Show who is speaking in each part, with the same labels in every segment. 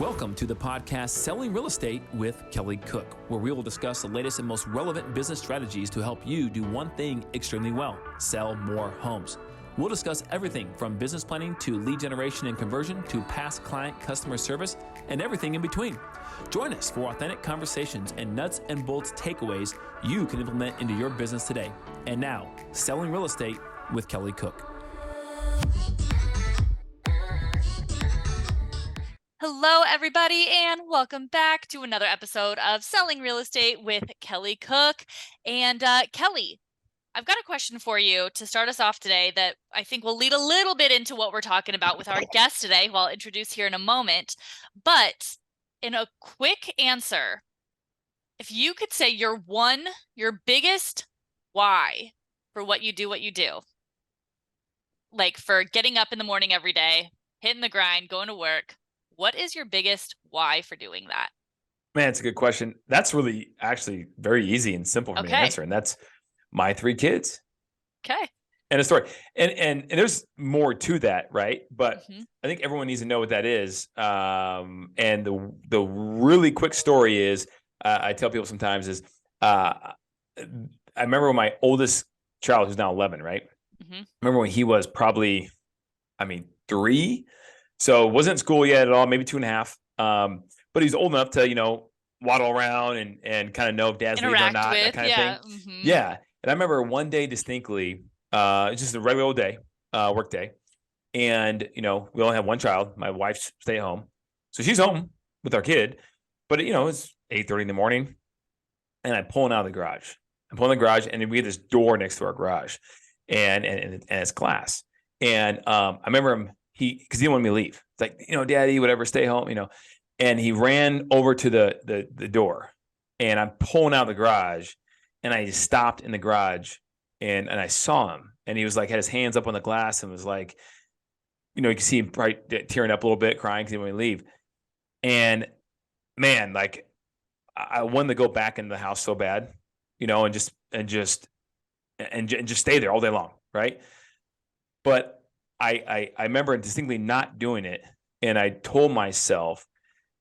Speaker 1: Welcome to the podcast Selling Real Estate with Kelly Cook, where we will discuss the latest and most relevant business strategies to help you do one thing extremely well: sell more homes. We'll discuss everything from business planning to lead generation and conversion to past client customer service and everything in between. Join us for authentic conversations and nuts and bolts takeaways you can implement into your business today. And now, Selling Real Estate with Kelly Cook.
Speaker 2: Hello, everybody, and welcome back to another episode of Selling Real Estate with Kelly Cook. And Kelly, I've got a question for you to start us off today that I think will lead a little bit into what we're talking about with our guest today, who I'll introduce here in a moment. But in a quick answer, if you could say your biggest why for what you do, like for getting up in the morning every day, hitting the grind, going to work, what is your biggest why for doing that?
Speaker 3: Man, it's a good question. That's really actually very easy and simple for me to answer. And that's my 3 kids.
Speaker 2: Okay.
Speaker 3: And a story. And there's more to that, right? But I think everyone needs to know what that is. And the really quick story is, I tell people sometimes is, I remember when my oldest child, who's now 11, right? I remember when he was probably, 3. So wasn't in school yet at all, maybe 2.5. But he's old enough to, waddle around and kind of know if dad's leaving or not, that kind of thing. Yeah. And I remember one day distinctly, it's just a regular old day, work day. And, we only have one child. My wife stay at home. So she's home with our kid. But, it's 8:30 in the morning. And I'm pulling out of the garage. And we have this door next to our garage. And it's glass. And I remember him. Because he didn't want me to leave. It's like, daddy, whatever, stay home, And he ran over to the door, and I'm pulling out of the garage, and I just stopped in the garage, and I saw him, and he was like, had his hands up on the glass, and was like, you could see him probably tearing up a little bit, crying because he didn't want me to leave. And man, like I wanted to go back into the house so bad, and just stay there all day long, right? But I remember distinctly not doing it. And I told myself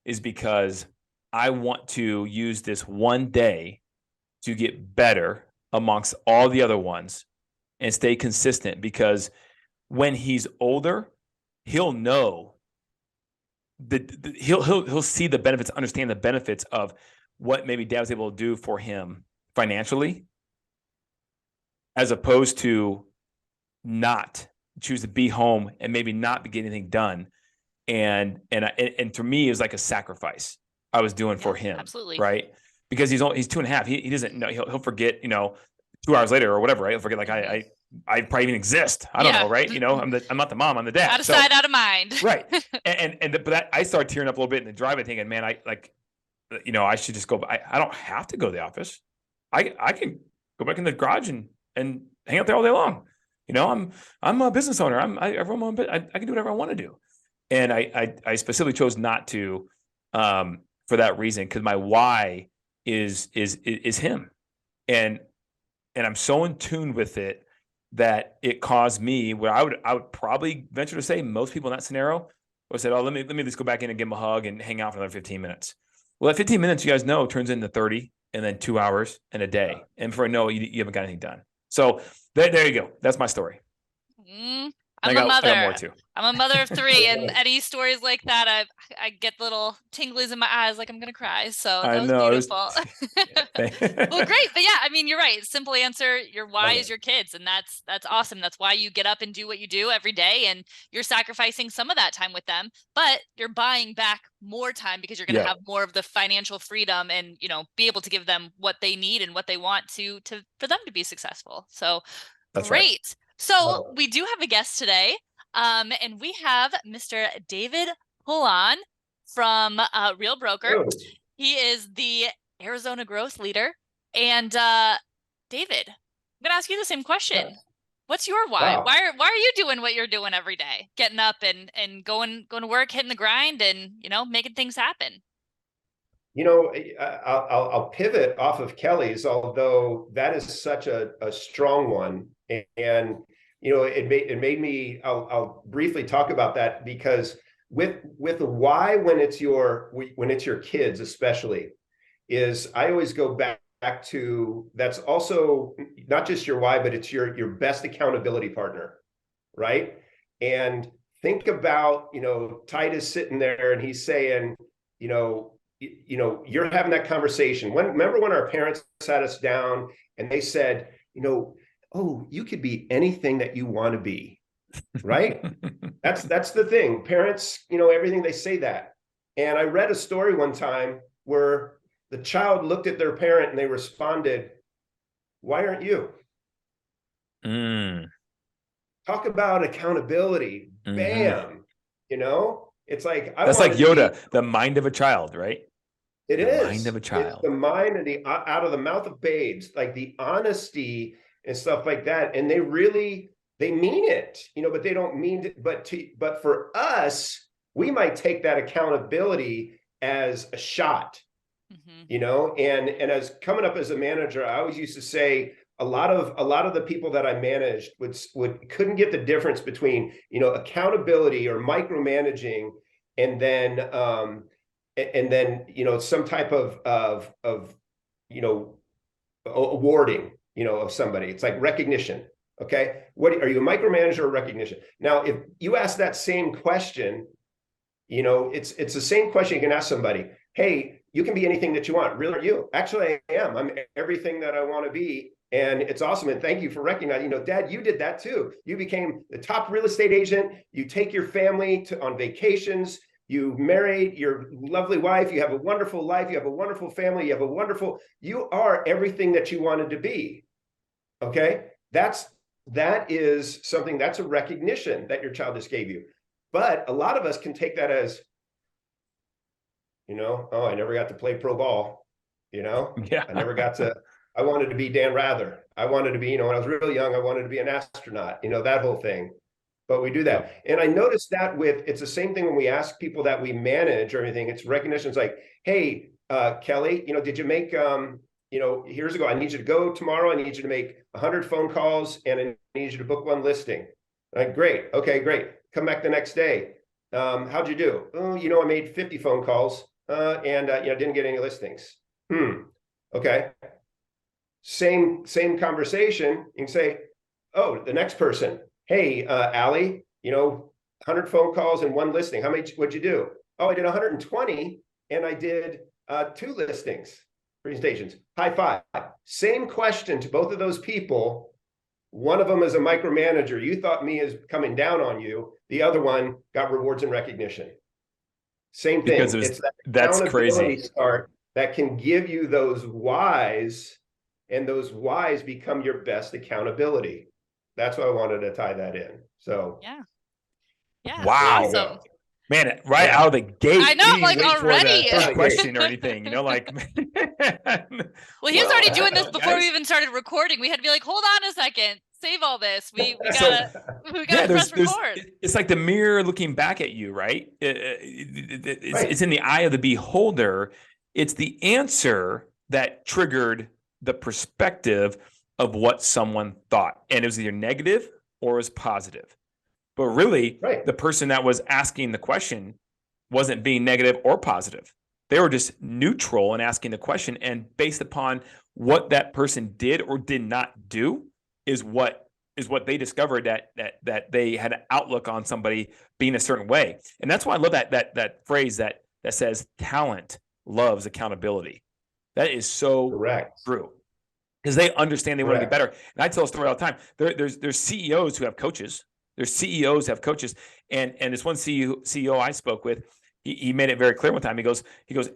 Speaker 3: is because I want to use this one day to get better amongst all the other ones and stay consistent, because when he's older, he'll know he'll see the benefits, understand the benefits of what maybe dad was able to do for him financially, as opposed to not choose to be home and maybe not get anything done. And to me, it was like a sacrifice I was doing for him.
Speaker 2: Absolutely.
Speaker 3: Right. Because he's 2.5. He doesn't know, he'll forget, 2 hours later or whatever, right? He'll forget, like I probably even exist. I don't know. Right. I'm not the mom, I'm the dad.
Speaker 2: Out of sight, out of mind.
Speaker 3: Right. But I started tearing up a little bit in the driveway thinking, man, I should just go. I don't have to go to the office. I can go back in the garage and hang out there all day long. I'm a business owner. I can do whatever I want to do. And I specifically chose not to, for that reason, because my why is him. And I'm so in tune with it that it caused me, where I would probably venture to say most people in that scenario would say, oh, let me just go back in and give him a hug and hang out for another 15 minutes. Well, that 15 minutes, you guys know, turns into 30 and then 2 hours and a day. And before I know it, you haven't got anything done. So there you go. That's my story.
Speaker 2: I'm a mother.
Speaker 3: I got more too.
Speaker 2: I'm a mother of 3, and any stories like that, I get little tinglies in my eyes, like I'm gonna cry. So that was beautiful. Well, great. But yeah, you're right. Simple answer. Your why is your kids, and that's awesome. That's why you get up and do what you do every day, and you're sacrificing some of that time with them, but you're buying back more time because you're gonna have more of the financial freedom and be able to give them what they need and what they want for them to be successful. So
Speaker 3: that's
Speaker 2: great.
Speaker 3: Right.
Speaker 2: So we do have a guest today, and we have Mr. David Pullon from Real Broker.
Speaker 4: Oh.
Speaker 2: He is the Arizona growth leader. And David, I'm going to ask you the same question. What's your why?
Speaker 4: Wow.
Speaker 2: Why are you doing what you're doing every day? Getting up and going to work, hitting the grind, and making things happen.
Speaker 4: I'll pivot off of Kelly's, although that is such a strong one. And it made me, I'll briefly talk about that, because with the why, when it's your kids especially, is I always go back to, that's also not just your why, but it's your best accountability partner, right? And think about, Titus sitting there and he's saying, you're having that conversation. Remember when our parents sat us down and they said, oh, you could be anything that you want to be, right? That's the thing. Parents, everything they say that. And I read a story one time where the child looked at their parent and they responded, "Why aren't you?" Talk about accountability. Bam. It's like,
Speaker 3: that's like Yoda, the mind of a child, right?
Speaker 4: It
Speaker 3: the
Speaker 4: is
Speaker 3: mind of a child.
Speaker 4: It's the mind and the out of the mouth of babes, like the honesty and stuff like that. And they mean it, but they don't mean it. But for us, we might take that accountability as a shot, and as coming up as a manager, I always used to say, a lot of the people that I managed couldn't get the difference between, accountability or micromanaging and then some type of awarding, of somebody. It's like recognition. Okay. What are you, a micromanager or recognition? Now, if you ask that same question, it's the same question you can ask somebody. Hey, you can be anything that you want. Really, are you? Actually, I am. I'm everything that I want to be. And it's awesome. And thank you for recognizing, Dad, you did that too. You became the top real estate agent. You take your family on vacations. You married your lovely wife. You have a wonderful life. You have a wonderful family. You are everything that you wanted to be. Okay. That is something, that's a recognition that your child just gave you. But a lot of us can take that as, oh, I never got to play pro ball.
Speaker 3: Yeah.
Speaker 4: I wanted to be Dan Rather. I wanted to be, when I was real young, I wanted to be an astronaut, that whole thing. But we do that. And I noticed that it's the same thing when we ask people that we manage or anything, it's recognition. It's like, hey, Kelly, did you make, here's a go. I need you to go tomorrow. I need you to make 100 phone calls and I need you to book one listing. Like, great. Okay, great. Come back the next day. How'd you do? Oh, I made 50 phone calls and didn't get any listings. Okay. Same conversation. You can say, oh, the next person. Hey, Allie, 100 phone calls and one listing. What'd you do? Oh, I did 120 and I did 2 listings, presentations. High five. Same question to both of those people. One of them is a micromanager. You thought me as coming down on you. The other one got rewards and recognition. Same thing.
Speaker 3: Because that's crazy.
Speaker 4: Start that can give you those whys, and those whys become your best accountability. That's why I wanted to tie that in. So
Speaker 2: yeah.
Speaker 3: Wow.
Speaker 2: Awesome.
Speaker 3: Man, out of the gate.
Speaker 2: I know, like already.
Speaker 3: For the first question or anything, like.
Speaker 2: Well, he was already doing this before we even started recording. We had to be like, hold on a second, save all this. We gotta press record.
Speaker 3: It's like the mirror looking back at you, right? It's in the eye of the beholder. It's the answer that triggered the perspective of what someone thought, and it was either negative or it was positive. But really, the person that was asking the question wasn't being negative or positive. They were just neutral and asking the question, and based upon what that person did or did not do is what they discovered that they had an outlook on somebody being a certain way. And that's why I love that phrase that says talent loves accountability. That is so true. Because they understand they want to get better. And I tell a story all the time. There's CEOs who have coaches. There's CEOs who have coaches. And this one CEO I spoke with, he made it very clear one time. He goes,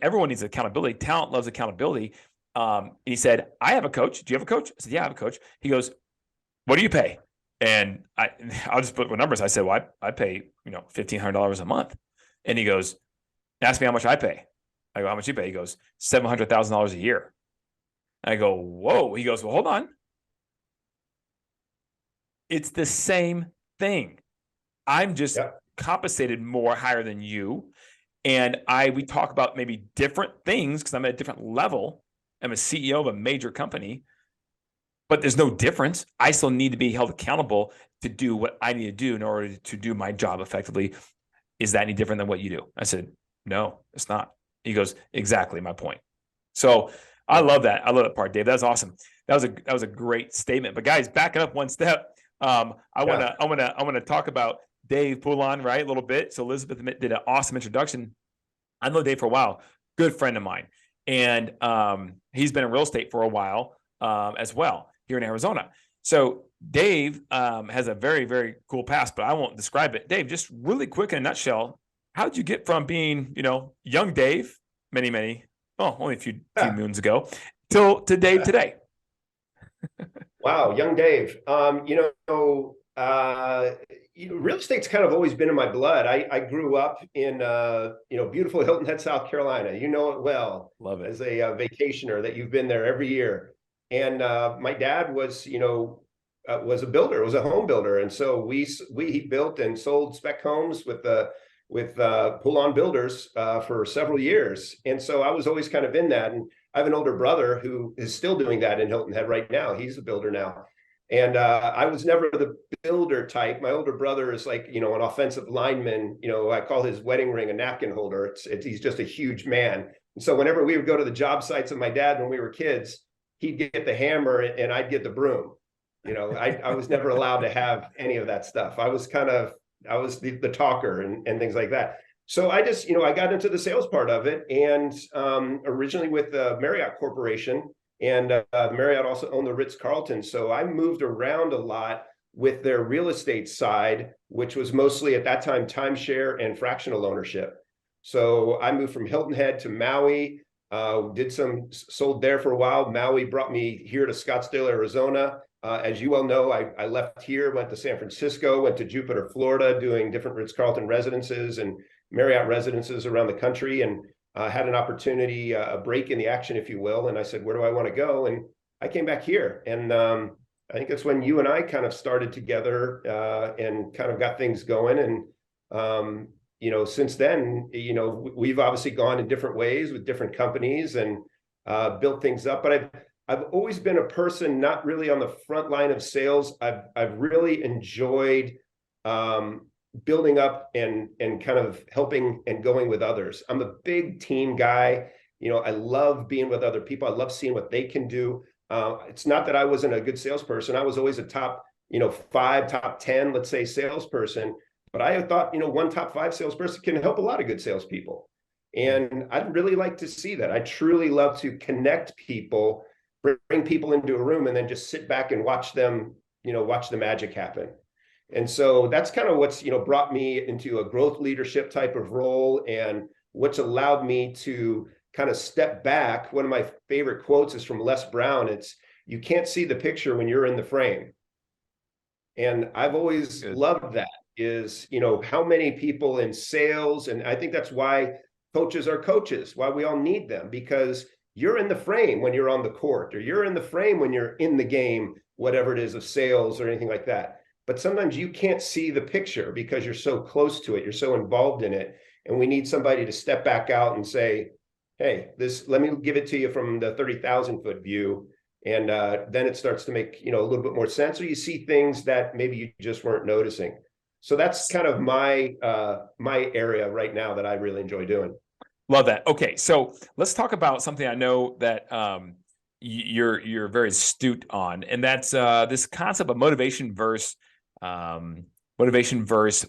Speaker 3: everyone needs accountability. Talent loves accountability. And he said, I have a coach. Do you have a coach? I said, yeah, I have a coach. He goes, what do you pay? And I'll just put numbers. I said, well, I pay, $1,500 a month. And he goes, ask me how much I pay. I go, how much do you pay? He goes, $700,000 a year. I go, whoa. He goes, well, hold on. It's the same thing. I'm just compensated more higher than you. And we talk about maybe different things because I'm at a different level. I'm a CEO of a major company, but there's no difference. I still need to be held accountable to do what I need to do in order to do my job effectively is that any different than what you do? I said, no, it's not. He goes, exactly my point. So I love that. I love that part, Dave. That's awesome. That was a great statement. But guys, backing up one step, I want to talk about Dave Pullon, right, a little bit. So Elizabeth did an awesome introduction. I know Dave for a while, good friend of mine, and he's been in real estate for a while as well here in Arizona. So Dave has a very, very cool past, but I won't describe it. Dave, just really quick in a nutshell, how did you get from being, young Dave, only a few moons ago, to Dave today?
Speaker 4: Wow, young Dave. Real estate's kind of always been in my blood. I grew up in beautiful Hilton Head, South Carolina. You know it well.
Speaker 3: Love it.
Speaker 4: As a vacationer that you've been there every year. And my dad was a builder, was a home builder, and so he built and sold spec homes with Pullon Builders for several years. And so I was always kind of in that. And I have an older brother who is still doing that in Hilton Head right now. He's a builder now. And I was never the builder type. My older brother is like, an offensive lineman. I call his wedding ring a napkin holder. He's just a huge man. And so whenever we would go to the job sites of my dad when we were kids, he'd get the hammer and I'd get the broom. I was never allowed to have any of that stuff. I was the talker and things like that. So I just, I got into the sales part of it, and originally with the Marriott Corporation, and the Marriott also owned the Ritz-Carlton. So I moved around a lot with their real estate side, which was mostly at that time timeshare and fractional ownership. So I moved from Hilton Head to Maui, sold there for a while. Maui brought me here to Scottsdale, Arizona. As you well know, I left here, went to San Francisco, went to Jupiter, Florida, doing different Ritz-Carlton residences and Marriott residences around the country, and had an opportunity, a break in the action, if you will. And I said, where do I want to go? And I came back here. And I think that's when you and I kind of started together and kind of got things going. And, since then, we've obviously gone in different ways with different companies and built things up. But I've always been a person not really on the front line of sales. I've really enjoyed building up and kind of helping and going with others. I'm a big team guy. I love being with other people. I love seeing what they can do. It's not that I wasn't a good salesperson. I was always a top, 5, top 10, let's say, salesperson. But I thought, one top 5 salesperson can help a lot of good salespeople. And I'd really like to see that. I truly love to connect people, bring people into a room, and then just sit back and watch them, watch the magic happen. And so that's kind of what's, brought me into a growth leadership type of role, and what's allowed me to kind of step back. One of my favorite quotes is from Les Brown. It's, you can't see the picture when you're in the frame. And I've always loved that, is, how many people in sales. And I think that's why coaches are coaches, why we all need them, because you're in the frame when you're on the court, or you're in the frame when you're in the game, whatever it is, of sales or anything like that. But sometimes you can't see the picture because you're so close to it, you're so involved in it. And we need somebody to step back out and say, hey, let me give it to you from the 30,000 foot view. And then it starts to make, a little bit more sense, or you see things that maybe you just weren't noticing. So that's kind of my area right now that I really enjoy doing.
Speaker 3: Love that. Okay, so let's talk about something I know that you're very astute on, and that's this concept of motivation versus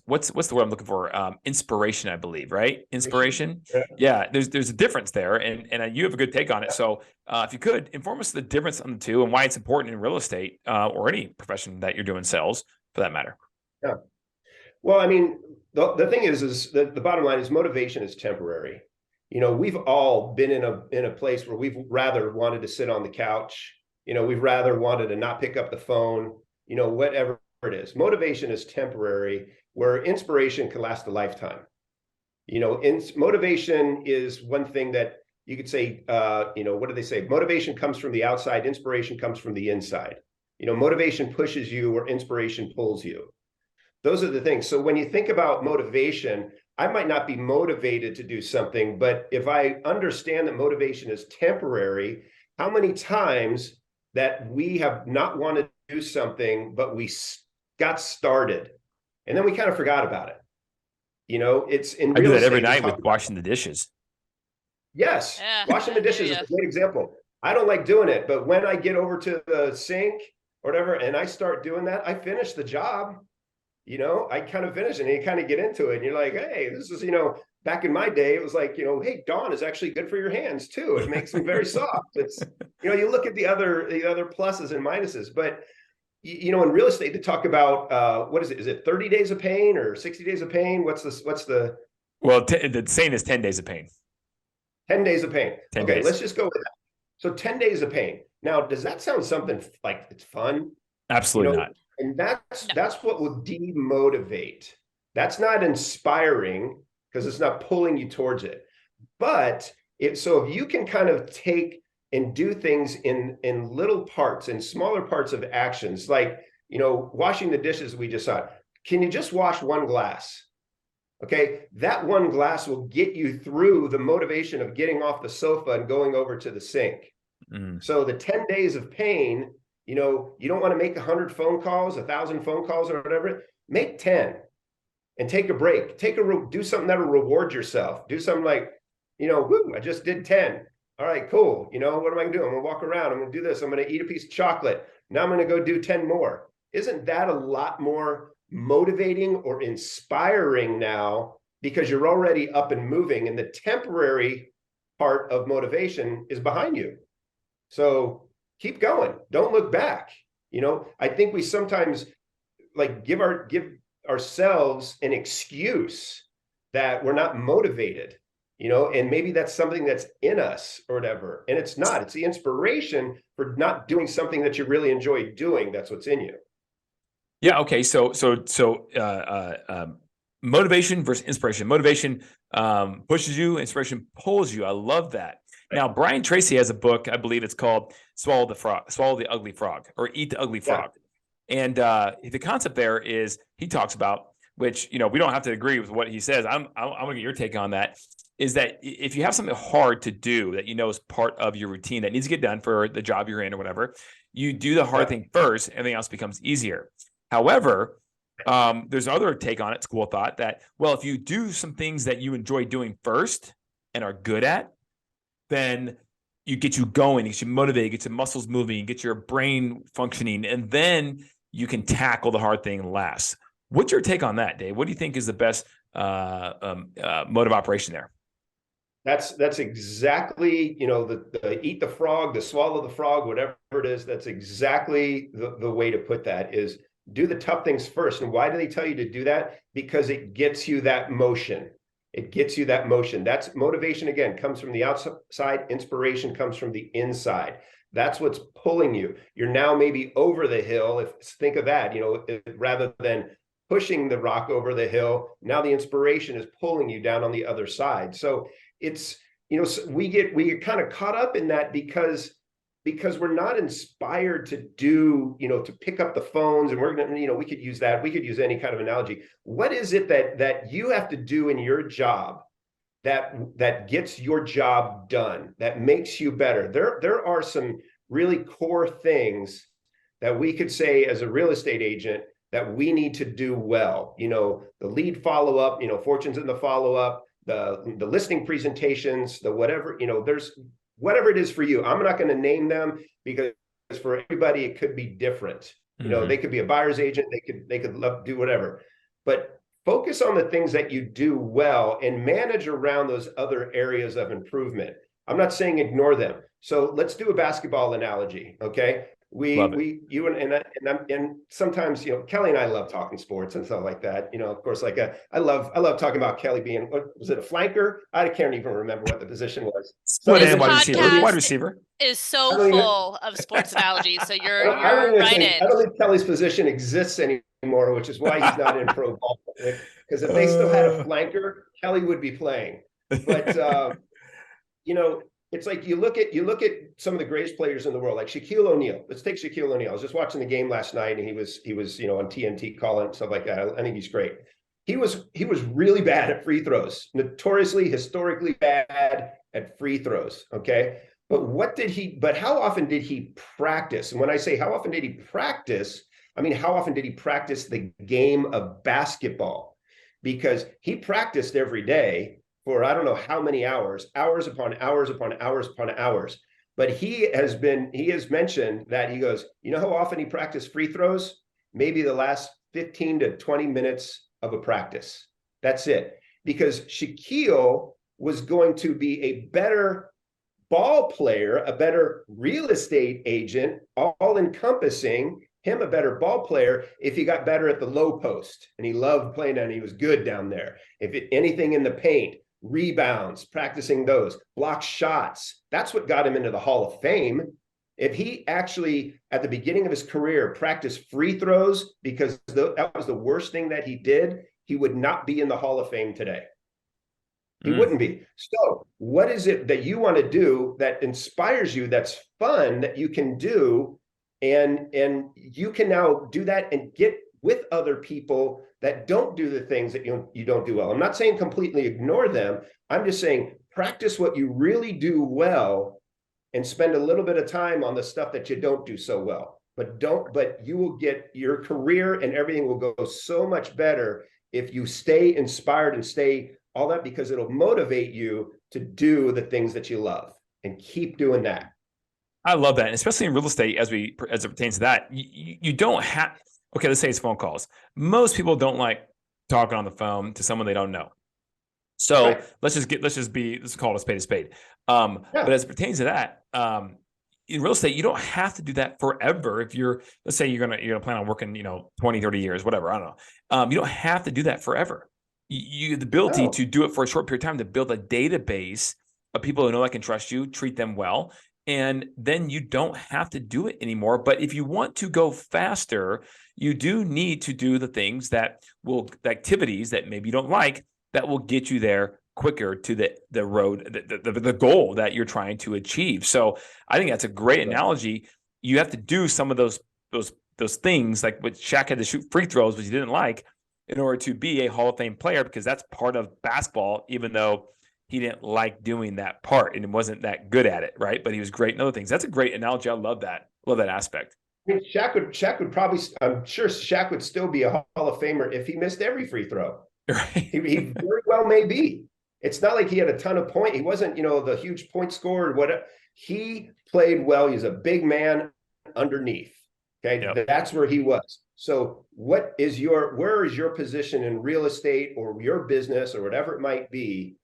Speaker 3: what's the word I'm looking for? Inspiration, I believe, right? Inspiration. Yeah. There's a difference there, and you have a good take on it. So if you could inform us the difference on the two and why it's important in real estate or any profession that you're doing sales for that matter.
Speaker 4: Yeah. Well, I mean, the thing is the bottom line is motivation is temporary. We've all been in a place where we've rather wanted to sit on the couch. We've rather wanted to not pick up the phone, whatever it is. Motivation is temporary, where inspiration can last a lifetime. Motivation is one thing that you could say, what do they say? Motivation comes from the outside, inspiration comes from the inside. Motivation pushes you where inspiration pulls you. Those are the things. So when you think about motivation, I might not be motivated to do something, but if I understand that motivation is temporary, how many times that we have not wanted to do something, but we got started and then we kind of forgot about it. You know, it's in
Speaker 3: I do
Speaker 4: real
Speaker 3: that every
Speaker 4: estate,
Speaker 3: night with washing the dishes.
Speaker 4: Yes,
Speaker 2: Yeah,
Speaker 4: washing the dishes is
Speaker 2: yeah.
Speaker 4: a great example. I don't like doing it, but when I get over to the sink or whatever, and I start doing that, I finish the job. You know, I kind of finish it and you kind of get into it. And you're like, hey, this is, you know, back in my day, it was like, you know, hey, Dawn is actually good for your hands too. It makes them very soft. It's, you know, you look at the other pluses and minuses, but you know, in real estate, to talk about what is it? Is it 30 days of pain or 60 days of pain? What's the
Speaker 3: Well, the saying is 10 days of pain.
Speaker 4: 10 days of pain.
Speaker 3: 10
Speaker 4: okay,
Speaker 3: days.
Speaker 4: let's just go with that. So 10 days of pain. Now, does that sound something like it's fun?
Speaker 3: Absolutely not.
Speaker 4: And that's what will demotivate. That's not inspiring because it's not pulling you towards it. But if you can kind of take and do things in little parts, in smaller parts of actions, like, you know, washing the dishes, we just saw. Can you just wash one glass? Okay, that one glass will get you through the motivation of getting off the sofa and going over to the sink. So the 10 days of pain, you know, you don't want to make 100 phone calls, 1,000 phone calls or whatever. Make 10 and take a break. Do something that'll reward yourself. Do something like, you know, whoo, I just did 10. All right, cool. You know, what am I going to do? I'm going to walk around. I'm going to do this. I'm going to eat a piece of chocolate. Now I'm going to go do 10 more. Isn't that a lot more motivating or inspiring now because you're already up and moving and the temporary part of motivation is behind you? So keep going. Don't look back. You know, I think we sometimes like give ourselves an excuse that we're not motivated, you know, and maybe that's something that's in us or whatever. And it's not. It's the inspiration for not doing something that you really enjoy doing. That's what's in you.
Speaker 3: Yeah. Okay. So motivation versus inspiration. Motivation pushes you. Inspiration pulls you. I love that. Now, Brian Tracy has a book. I believe it's called Swallow the Ugly Frog, or Eat the Ugly Frog. And the concept there is he talks about, which, you know, we don't have to agree with what he says. I'm going to get your take on that. Is that if you have something hard to do that you know is part of your routine that needs to get done for the job you're in or whatever, you do the hard thing first, everything else becomes easier. However, there's another take on it, school of thought, that, well, if you do some things that you enjoy doing first and are good at, then you get you going, you get you motivated, get your muscles moving, get your brain functioning, and then you can tackle the hard thing last. What's your take on that, Dave? What do you think is the best mode of operation there?
Speaker 4: That's exactly, you know, the eat the frog, the swallow the frog, whatever it is. That's exactly the way to put that, is do the tough things first. And why do they tell you to do that? Because it gets you that motion. It gets you that motion. That's motivation, again, comes from the outside. Inspiration comes from the inside. That's what's pulling you. You're now maybe over the hill. Think of that, you know, rather than pushing the rock over the hill, now the inspiration is pulling you down on the other side. So it's, you know, we get kind of caught up in that because we're not inspired to do, you know, to pick up the phones, and we're going to, you know, we could use that. We could use any kind of analogy. What is it that you have to do in your job that gets your job done, that makes you better? There are some really core things that we could say as a real estate agent that we need to do well. You know, the lead follow-up, you know, fortunes in the follow-up, the listing presentations, the whatever, you know, there's whatever it is for you. I'm not going to name them because for everybody, it could be different. You know, they could be a buyer's agent. They could do whatever, but focus on the things that you do well and manage around those other areas of improvement. I'm not saying ignore them. So let's do a basketball analogy. Okay. You and sometimes, you know, Kelly and I love talking sports and stuff like that. You know, of course, like I love talking about Kelly being, what was it, a flanker? I can't even remember what the position was.
Speaker 3: Split end wide receiver. Wide receiver
Speaker 2: is so full of sports analogies. So you're right in.
Speaker 4: I don't think Kelly's position exists anymore, which is why he's not in pro ball. Because if they still had a flanker, Kelly would be playing. But you know, it's like you look at some of the greatest players in the world, like Shaquille O'Neal. Let's take Shaquille O'Neal. I was just watching the game last night, and he was you know, on TNT calling stuff like that. I think he's great. He was really bad at free throws, notoriously, historically bad at free throws. Okay, but how often did he practice? And when I say how often did he practice, I mean how often did he practice the game of basketball? because he practiced every day for I don't know how many hours, hours upon hours upon hours upon hours. But he has mentioned that he goes, you know how often he practiced free throws? Maybe the last 15 to 20 minutes of a practice. That's it. Because Shaquille was going to be a better ball player, a better real estate agent, all encompassing, him a better ball player if he got better at the low post. And he loved playing and he was good down there. Anything in the paint, rebounds, practicing those, block shots. That's what got him into the Hall of Fame. If he actually, at the beginning of his career, practiced free throws because that was the worst thing that he did, he would not be in the Hall of Fame today. He wouldn't be. So what is it that you want to do that inspires you, that's fun, that you can do, and you can now do that and get with other people that don't do the things that you don't do well. I'm not saying completely ignore them. I'm just saying practice what you really do well and spend a little bit of time on the stuff that you don't do so well. But you will get your career and everything will go so much better if you stay inspired and stay all that, because it'll motivate you to do the things that you love and keep doing that.
Speaker 3: I love that. And especially in real estate, as it pertains to that, you don't have, okay, let's say it's phone calls. Most people don't like talking on the phone to someone they don't know. So
Speaker 4: Right.
Speaker 3: let's call it a spade. But as it pertains to that, in real estate, you don't have to do that forever. If let's say you're gonna plan on working, 20, 30 years, whatever, I don't know. You don't have to do that forever. You have the ability to do it for a short period of time to build a database of people who know that can trust you, treat them well, and then you don't have to do it anymore. But if you want to go faster, you do need to do the things the activities that maybe you don't like, that will get you there quicker to the road, the goal that you're trying to achieve. So I think that's a great analogy. You have to do some of those things, like what Shaq had to shoot free throws, which he didn't like, in order to be a Hall of Fame player, because that's part of basketball, even though he didn't like doing that part and wasn't that good at it, right? But he was great in other things. That's a great analogy. I love that. Love that aspect.
Speaker 4: I mean, Shaq would probably, I'm sure Shaq would still be a Hall of Famer if he missed every free throw.
Speaker 3: Right.
Speaker 4: He very well may be. It's not like he had a ton of points. He wasn't, the huge point scorer or whatever. He played well. He's a big man underneath. Okay.
Speaker 3: Yep.
Speaker 4: That's where he was. So where is your position in real estate or your business or whatever it might be?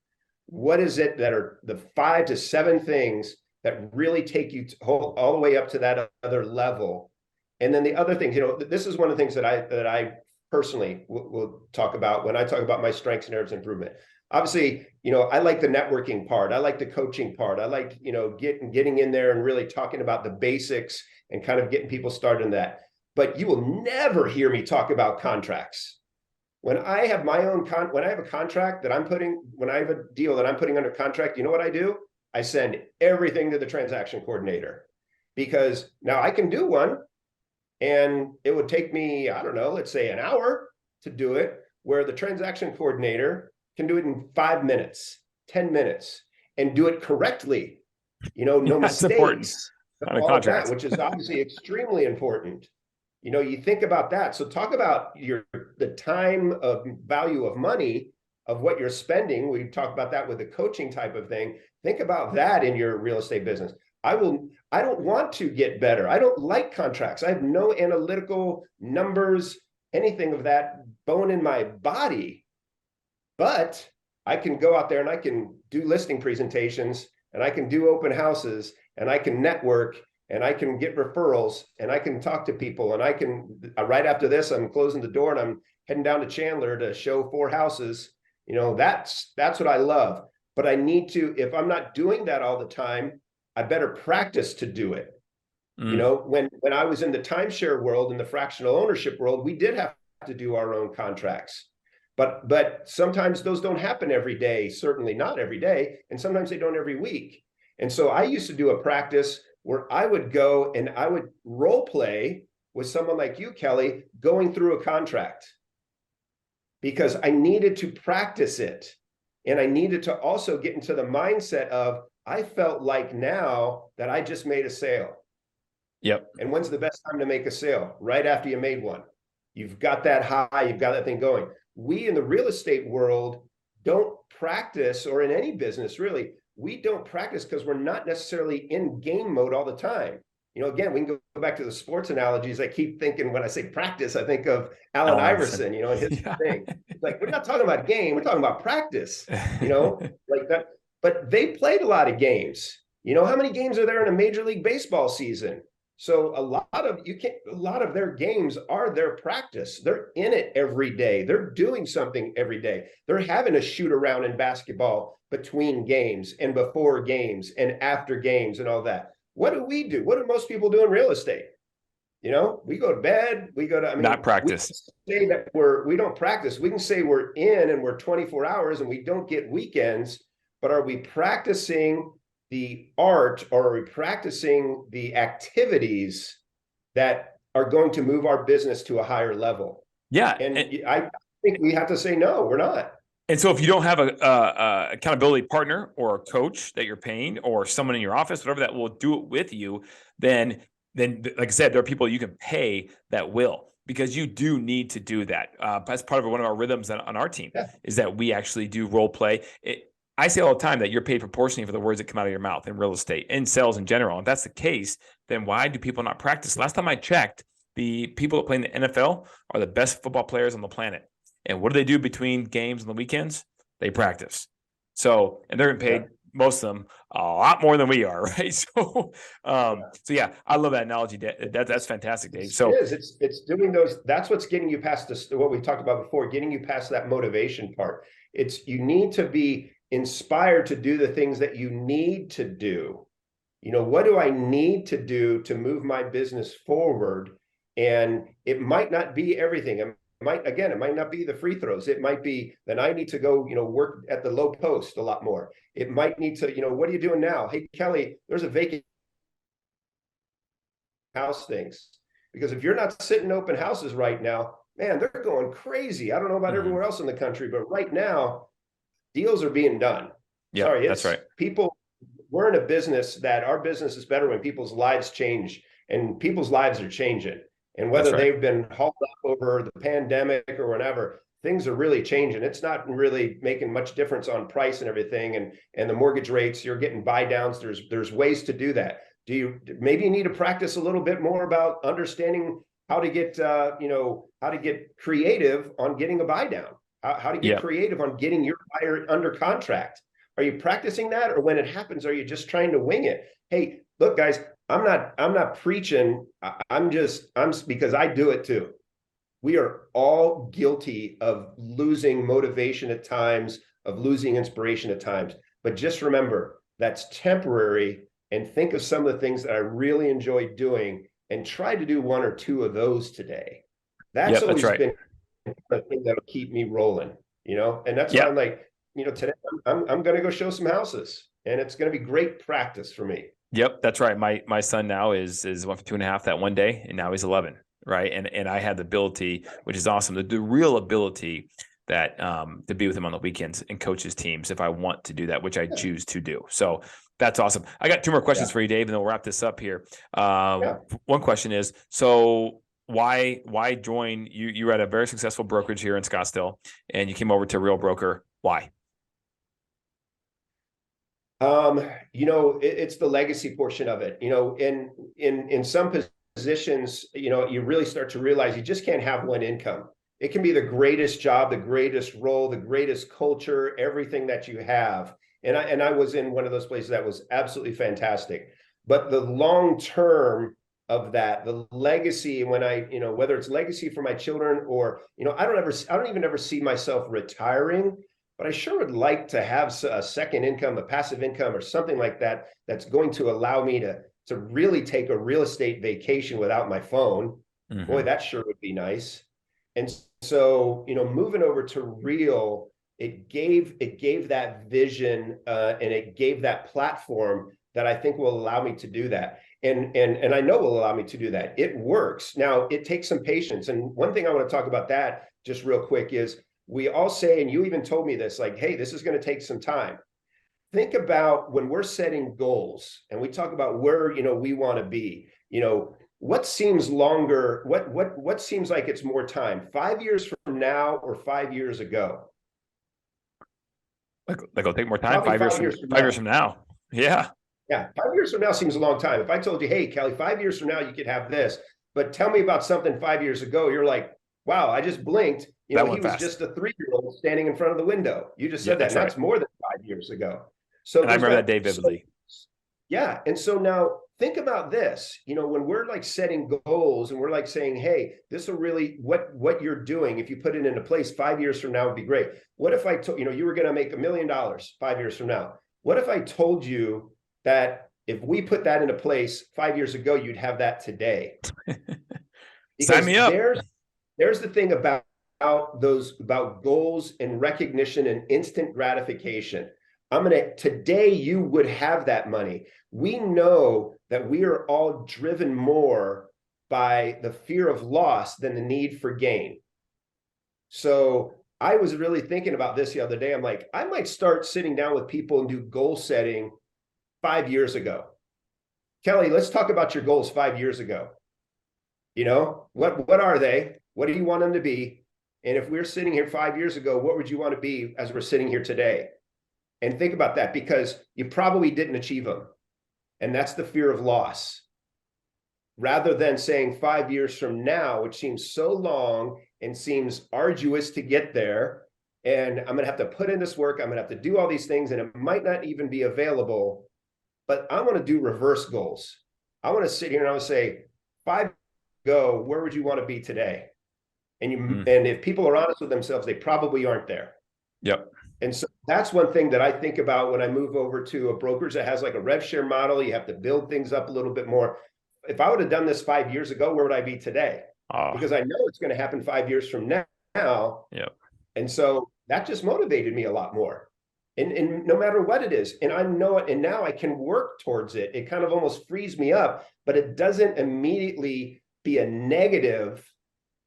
Speaker 4: What is it that are the 5 to 7 things that really take you all the way up to that other level? And then the other things, this is one of the things that I personally will talk about when I talk about my strengths and areas of improvement. Obviously, I like the networking part. I like the coaching part. I like, getting in there and really talking about the basics and kind of getting people started in that. But you will never hear me talk about contracts. When I have my own when I have a contract when I have a deal that I'm putting under contract, you know what I do? I send everything to the transaction coordinator, because now I can do one and it would take me, I don't know, let's say an hour to do it, where the transaction coordinator can do it in 5 minutes, 10 minutes, and do it correctly. No mistakes, all of that, which is obviously extremely important. You think about that. So talk about the time of value of money of what you're spending. We talk about that with the coaching type of thing. Think about that in your real estate business. I don't want to get better. I don't like contracts. I have no analytical numbers, anything of that bone in my body. But I can go out there and I can do listing presentations and I can do open houses and I can network and I can get referrals and I can talk to people, and I can, right after this, I'm closing the door and I'm heading down to Chandler to show 4 houses. That's what I love. But I need to, if I'm not doing that all the time, I better practice to do it. When I was in the timeshare world, in the fractional ownership world, we did have to do our own contracts. But sometimes those don't happen every day, certainly not every day. And sometimes they don't every week. And so I used to do a practice where I would go and I would role play with someone like you, Kelly, going through a contract, because I needed to practice it. And I needed to also get into the mindset of, I felt like now that I just made a sale.
Speaker 3: Yep.
Speaker 4: And when's the best time to make a sale? Right after you made one. You've got that high, you've got that thing going. we in the real estate world don't practice, or in any business really, we don't practice because we're not necessarily in game mode all the time. Again, we can go back to the sports analogies. I keep thinking, when I say practice, I think of Allen Iverson, and his thing. It's like, we're not talking about game, we're talking about practice, like that. But they played a lot of games. How many games are there in a Major League Baseball season? So a lot of their games are their practice. They're in it every day. They're doing something every day. They're having a shoot around in basketball between games and before games and after games and all that. What do we do? What do most people do in real estate? We go to bed, we go to,
Speaker 3: not practice.
Speaker 4: We say that we don't practice. We can say we're in and we're 24 hours and we don't get weekends, but are we practicing the art, or are we practicing the activities that are going to move our business to a higher level?
Speaker 3: Yeah.
Speaker 4: And I think we have to say, no, we're not.
Speaker 3: And so if you don't have a accountability partner or a coach that you're paying, or someone in your office, whatever, that will do it with you, then like I said, there are people you can pay that will, because you do need to do that. That's part of one of our rhythms on our team, is that we actually do role play. I say all the time that you're paid proportionally for the words that come out of your mouth in real estate, in sales in general. If that's the case, then why do people not practice? Last time I checked, the people that play in the NFL are the best football players on the planet. And what do they do between games on the weekends? They practice. So, and they're getting paid, most of them, a lot more than we are, right? So, yeah, I love that analogy. That's fantastic, Dave. So
Speaker 4: it's doing those. That's what's getting you past this, what we talked about before, getting you past that motivation part. You need to be inspired to do the things that you need to do. What do I need to do to move my business forward? And it might not be everything. It might not be the free throws. It might be that I need to go, work at the low post a lot more. It might need to, what are you doing now? Hey, Kelly, there's a vacant house things. Because if you're not sitting open houses right now, man, they're going crazy. I don't know about everywhere else in the country, but right now, deals are being done.
Speaker 3: Yeah, that's right.
Speaker 4: We're in a business that our business is better when people's lives change, and people's lives are changing. And whether they've been hauled up over the pandemic or whatever, things are really changing. It's not really making much difference on price and everything. And the mortgage rates, you're getting buy downs. There's ways to do that. Maybe you need to practice a little bit more about understanding how to get, how to get creative on getting a buy down, how to get creative on getting your buyer under contract. Are you practicing that? Or when it happens, are you just trying to wing it? Hey, look, guys, I'm not preaching. I'm because I do it too. We are all guilty of losing motivation at times, of losing inspiration at times. But just remember, that's temporary, and think of some of the things that I really enjoy doing and try to do one or two of those today. That's always been the thing that'll keep me rolling, and that's why I'm like, today I'm going to go show some houses, and it's going to be great practice for me.
Speaker 3: Yep, that's right. My son now is 1 for 2.5 that one day, and now he's 11, right? And I have the ability, which is awesome, the real ability that to be with him on the weekends and coach his teams if I want to do that, which I choose to do. So that's awesome. I got 2 more questions for you, Dave, and then we'll wrap this up here. One question is, so why join? You were at a very successful brokerage here in Scottsdale, and you came over to Real Broker. Why?
Speaker 4: It's the legacy portion of it. In some positions, you really start to realize you just can't have one income. It can be the greatest job, the greatest role, the greatest culture, everything that you have. And I was in one of those places that was absolutely fantastic. But the long term of that, the legacy, when whether it's legacy for my children or, I don't even ever see myself retiring. But I sure would like to have a second income, a passive income, or something like that, that's going to allow me to really take a real estate vacation without my phone. Boy, that sure would be nice. And so, moving over to Real, it gave that vision and it gave that platform that I think will allow me to do that. And I know will allow me to do that. It works. Now, it takes some patience. And one thing I want to talk about that just real quick is, we all say, and you even told me this, like, hey, this is going to take some time. Think about when we're setting goals and we talk about where, we want to be, what seems longer? What seems like it's more time? 5 years from now or 5 years ago?
Speaker 3: Like it'll take more time.
Speaker 4: Probably
Speaker 3: 5 years from now. Yeah.
Speaker 4: Yeah. 5 years from now seems a long time. If I told you, hey, Kelly, 5 years from now, you could have this, but tell me about something 5 years ago. You're like, wow, I just blinked. You know, he was just a 3-year-old standing in front of the window. You just said that. And that's more than 5 years ago. So
Speaker 3: and I remember that day vividly.
Speaker 4: Yeah. And so now think about this, you know, when we're like setting goals and we're like saying, hey, this will really, what you're doing, if you put it into place 5 years from now would be great. What if I told, you know, you were going to make $1 million 5 years from now? What if I told you that if we put that into place 5 years ago, you'd have that today?
Speaker 3: Sign me up.
Speaker 4: There's the thing about goals and recognition and instant gratification. Today you would have that money. We know that we are all driven more by the fear of loss than the need for gain. So I was really thinking about this the other day. I'm like, I might start sitting down with people and do goal setting 5 years ago. Kelly, let's talk about your goals 5 years ago. You know, what are they? What do you want them to be? And if we're sitting here 5 years ago, what would you want to be as we're sitting here today? And think about that, because you probably didn't achieve them. And that's the fear of loss. Rather than saying 5 years from now, which seems so long and seems arduous to get there, and I'm going to have to put in this work, I'm going to have to do all these things, and it might not even be available, but I want to do reverse goals. I want to sit here and I want to say, 5 years ago, where would you want to be today? And and if people are honest with themselves, they probably aren't there.
Speaker 3: Yep.
Speaker 4: And so that's one thing that I think about when I move over to a brokerage that has like a rev share model. You have to build things up a little bit more. If I would have done this 5 years ago, where would I be today? Because I know it's going to happen 5 years from now.
Speaker 3: Yep.
Speaker 4: And so that just motivated me a lot more. And no matter what it is, and I know it, and now I can work towards it. It kind of almost frees me up, but it doesn't immediately be a negative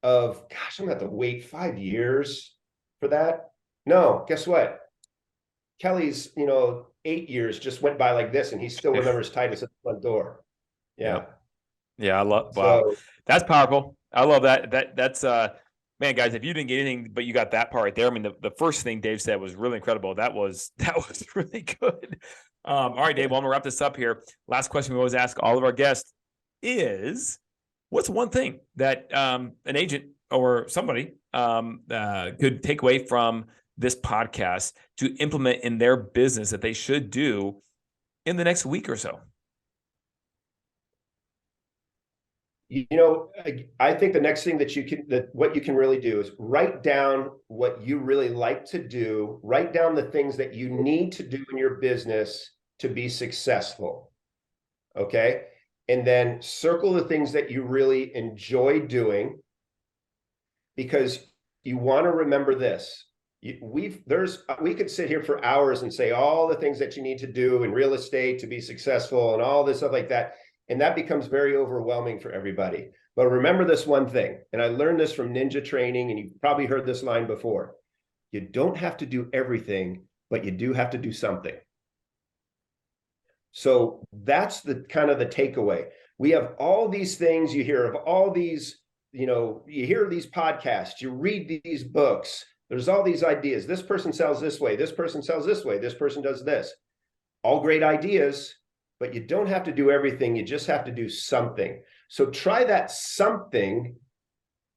Speaker 4: of, gosh, I'm going to have to wait 5 years for that. No, guess what? Kelly's, 8 years just went by like this, and he still remembers Titus at the front door. Yeah.
Speaker 3: Yeah, I love. Wow, that's powerful. I love that. That's man, guys. If you didn't get anything, but you got that part right there. I mean, the first thing Dave said was really incredible. That was really good. All right, Dave. Well, I'm gonna wrap this up here. Last question we always ask all of our guests is, what's one thing that an agent or somebody could take away from this podcast to implement in their business that they should do in the next week or so?
Speaker 4: I think the next thing what you can really do is write down what you really like to do, write down the things that you need to do in your business to be successful. Okay. And then circle the things that you really enjoy doing, because you want to remember this. We could sit here for hours and say all the things that you need to do in real estate to be successful and all this stuff like that. And that becomes very overwhelming for everybody. But remember this one thing, and I learned this from ninja training, and you've probably heard this line before. You don't have to do everything, but you do have to do something. So that's the kind of the takeaway. We have all these things you hear of, all these, you hear these podcasts, you read these books, there's all these ideas. This person sells this way, this person sells this way, this person does this. All great ideas. But you don't have to do everything. You just have to do something. So try that something,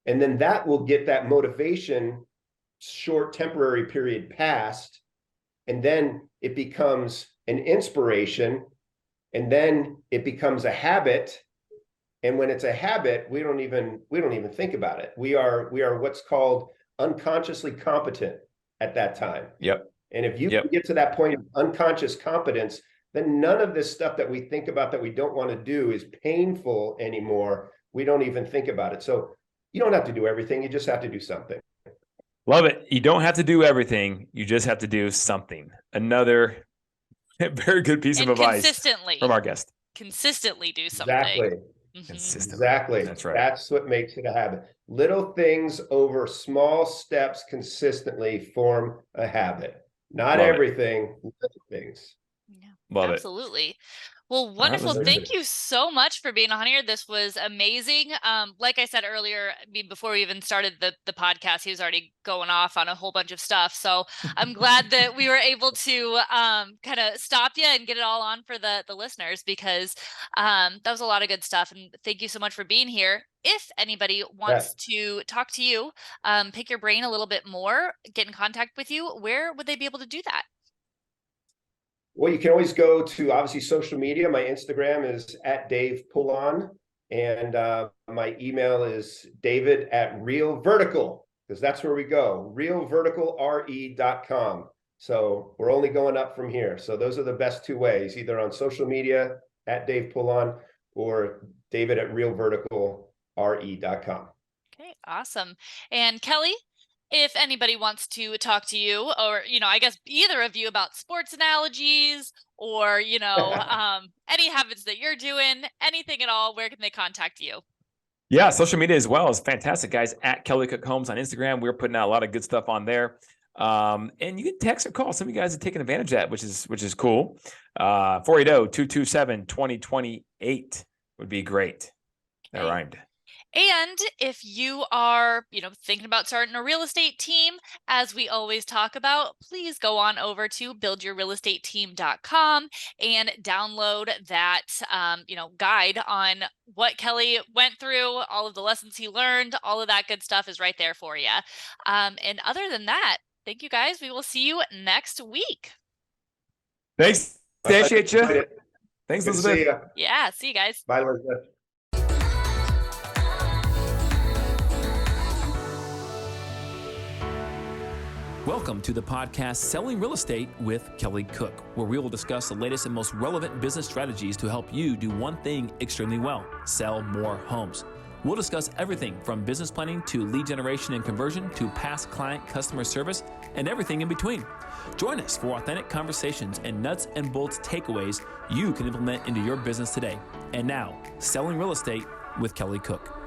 Speaker 4: and then that will get that motivation short temporary period past. And then it becomes an inspiration, and then it becomes a habit. And when it's a habit, we don't even think about it. We are what's called unconsciously competent at that time.
Speaker 3: Yep.
Speaker 4: And if you can get to that point of unconscious competence, then none of this stuff that we think about that we don't want to do is painful anymore. We don't even think about it. So you don't have to do everything. You just have to do something.
Speaker 3: Love it. You don't have to do everything. You just have to do something. Another very good piece of advice from our guest.
Speaker 2: Consistently do something.
Speaker 4: Exactly.
Speaker 2: Mm-hmm.
Speaker 3: Consistently.
Speaker 4: Exactly.
Speaker 3: That's right.
Speaker 4: That's what makes it a habit. Little things over small steps consistently form a habit. Not everything, little things.
Speaker 2: Yeah,
Speaker 3: Love
Speaker 2: absolutely. Well, wonderful.
Speaker 3: let's do
Speaker 2: Thank you so much for being on here. This was amazing. Like I said earlier, I mean, before we even started the podcast, he was already going off on a whole bunch of stuff. So I'm glad that we were able to kind of stop you and get it all on for the listeners, because that was a lot of good stuff. And thank you so much for being here. If anybody wants to talk to you, pick your brain a little bit more, get in contact with you, where would they be able to do that?
Speaker 4: Well, you can always go to, obviously, social media. My Instagram is @Dave Pullon, and my email is david@realvertical, because that's where we go, realverticalre.com. So we're only going up from here. So those are the best two ways, either on social media @Dave Pullon or david@realverticalre.com.
Speaker 2: Okay, awesome. And Kelly, if anybody wants to talk to you, or, I guess either of you, about sports analogies or, any habits that you're doing, anything at all, where can they contact you?
Speaker 3: Yeah, social media as well is fantastic, guys. @Kelly Cook Homes on Instagram. We're putting out a lot of good stuff on there. And you can text or call. Some of you guys are taking advantage of that, which is cool. 480-227-2028 would be great. That rhymed.
Speaker 2: And if you are, thinking about starting a real estate team, as we always talk about, please go on over to buildyourrealestateteam.com and download that, guide on what Kelly went through, all of the lessons he learned, all of that good stuff is right there for you. And other than that, thank you guys. We will see you next week.
Speaker 3: Thanks. Appreciate you. Thanks,
Speaker 4: Good to
Speaker 3: Elizabeth.
Speaker 4: see you.
Speaker 2: Yeah. See you guys.
Speaker 4: Bye, Elizabeth.
Speaker 1: Welcome to the podcast Selling Real Estate with Kelly Cook, where we will discuss the latest and most relevant business strategies to help you do one thing extremely well: sell more homes. We'll discuss everything from business planning to lead generation and conversion to past client customer service and everything in between. Join us for authentic conversations and nuts and bolts takeaways you can implement into your business today. And now, Selling Real Estate with Kelly Cook.